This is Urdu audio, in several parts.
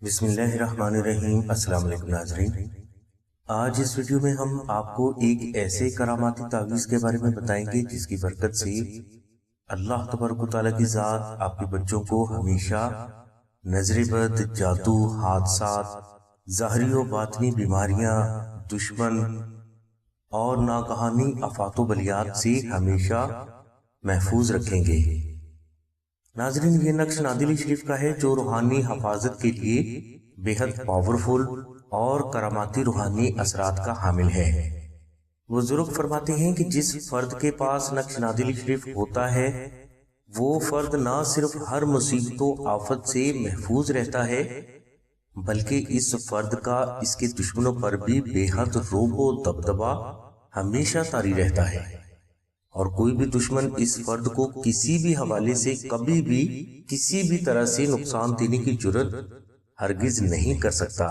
بسم اللہ الرحمن الرحیم۔ السلام علیکم ناظرین، آج اس ویڈیو میں ہم آپ کو ایک ایسے کراماتی تعویذ کے بارے میں بتائیں گے جس کی برکت سے اللہ تبارک و تعالیٰ کی ذات آپ کے بچوں کو ہمیشہ نظر بد، جادو، حادثات، ظاہری و باطنی بیماریاں، دشمن اور ناگہانی آفات و بلیات سے ہمیشہ محفوظ رکھیں گے۔ ناظرین، یہ نقش نادلی شریف کا ہے جو روحانی حفاظت کے لیے بے حد پاورفل اور کراماتی روحانی اثرات کا حامل ہے۔ بزرگ فرماتے ہیں کہ جس فرد کے پاس نقش نادلی شریف ہوتا ہے وہ فرد نہ صرف ہر مصیبت و آفت سے محفوظ رہتا ہے بلکہ اس فرد کا اس کے دشمنوں پر بھی بے حد رعب و دبدبہ ہمیشہ طاری رہتا ہے، اور کوئی بھی دشمن اس فرد کو کسی بھی حوالے سے کبھی بھی کسی بھی طرح سے نقصان دینے کی جرات ہرگز نہیں کر سکتا۔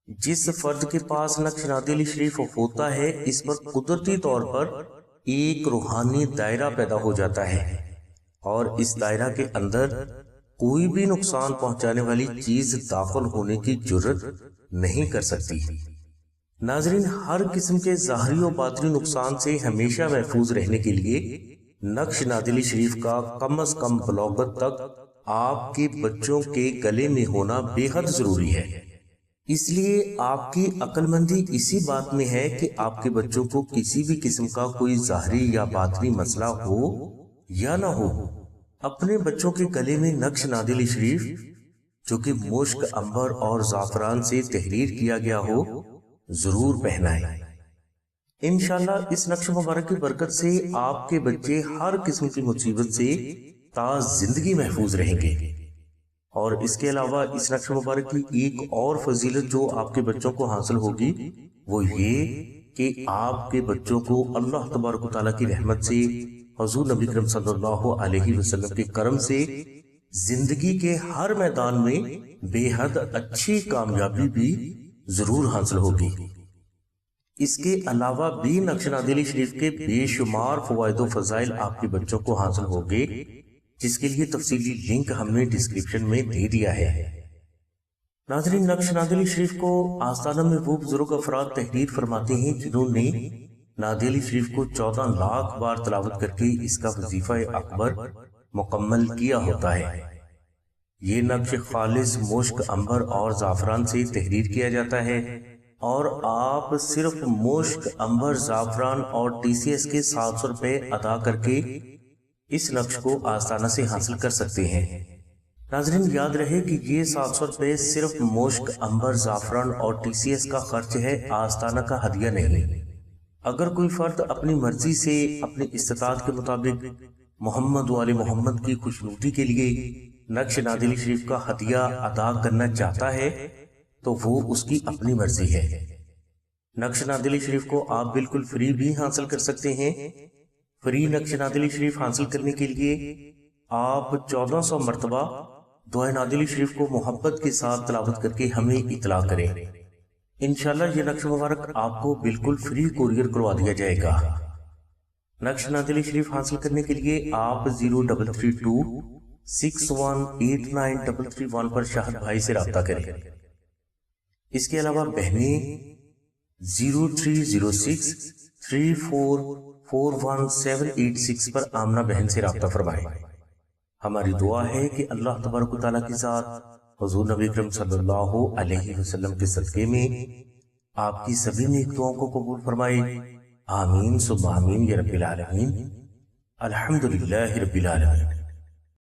جس فرد کے پاس نقش نادلی شریف ہوتا ہے اس پر قدرتی طور پر ایک روحانی دائرہ پیدا ہو جاتا ہے، اور اس دائرہ کے اندر کوئی بھی نقصان پہنچانے والی چیز داخل ہونے کی جرات نہیں کر سکتی۔ ناظرین، ہر قسم کے ظاہری و باطنی نقصان سے ہمیشہ محفوظ رہنے کے لیے نقش نادلی شریف کا کم از کم بلوغت تک آپ کے بچوں کے گلے میں ہونا بے حد ضروری ہے۔ اس لیے آپ کی عقل مندی اسی بات میں ہے کہ آپ کے بچوں کو کسی بھی قسم کا کوئی ظاہری یا باطنی مسئلہ ہو یا نہ ہو، اپنے بچوں کے گلے میں نقش نادلی شریف جو کہ مشک، عنبر اور زعفران سے تحریر کیا گیا ہو ضرور پہنائیں۔ انشاءاللہ اس نقش مبارک کی برکت سے آپ کے بچے ہر قسم کی مصیبت سے تا زندگی محفوظ رہیں گے۔ اور اس کے علاوہ اس نقش مبارک کی ایک اور فضیلت جو آپ کے بچوں کو حاصل ہوگی وہ یہ کہ آپ کے بچوں کو اللہ تبارک و تعالیٰ کی رحمت سے، حضور نبی کریم صلی اللہ علیہ وسلم کے کرم سے زندگی کے ہر میدان میں بے حد اچھی کامیابی بھی ضرور حاصل ہوگی۔ اس کے علاوہ بھی نقش نادلی شریف کے بے شمار فوائد و فضائل آپ کے بچوں کو حاصل ہوگے، جس کے لیے تفصیلی لنک ہم نے ڈسکرپشن میں دے دیا ہے۔ ناظرین، نقش نادلی شریف کو آستانہ میں وہ بزرگ افراد تحریر فرماتے ہیں جنہوں نے نادلی شریف کو 14 لاکھ بار تلاوت کر کے اس کا وظیفہ اکبر مکمل کیا ہوتا ہے۔ یہ نقش خالص مشک، عنبر اور زعفران سے تحریر کیا جاتا ہے، اور آپ صرف مشک، عنبر، زعفران اور TCS کے 700 روپے ادا کر کے اس نقش کو آستانہ سے حاصل کر سکتے ہیں۔ ناظرین، یاد رہے کہ یہ 700 روپے صرف مشک، عنبر، زعفران اور TCS کا خرچ ہے، آستانہ کا ہدیہ نہیں۔ اگر کوئی فرد اپنی مرضی سے اپنی استطاعت کے مطابق محمد و آل محمد کی خوشنودی کے لیے نقش نادلی شریف کا ہدیہ ادا کرنا چاہتا ہے تو وہ اس کی اپنی مرضی ہے۔ نقش نادلی شریف کو آپ بالکل فری بھی حاصل کر سکتے ہیں۔ فری نقش نادلی شریف حاصل کرنے کے لیے آپ 1400 مرتبہ دعائے نادلی شریف کو محبت کے ساتھ تلاوت کر کے ہمیں اطلاع کریں۔ انشاءاللہ یہ نقش مبارک آپ کو بالکل فری کوریئر کروا دیا جائے گا۔ نقش نادلی شریف حاصل کرنے کے لیے آپ 0332 61893331 پر شاہد بھائی سے رابطہ کریں۔ اس کے علاوہ بہنیں 0306 3441 پر آمنہ بہن سے رابطہ فرمائیں۔ ہماری دعا ہے کہ اللہ تبارک و تعالیٰ کی ذات حضور نبی کریم صلی اللہ علیہ وسلم کے صدقے میں آپ کی سبھی نیک دعاؤں کو قبول فرمائے۔ آمین ثم آمین یا رب العالمین۔ الحمدللہ رب العالمین۔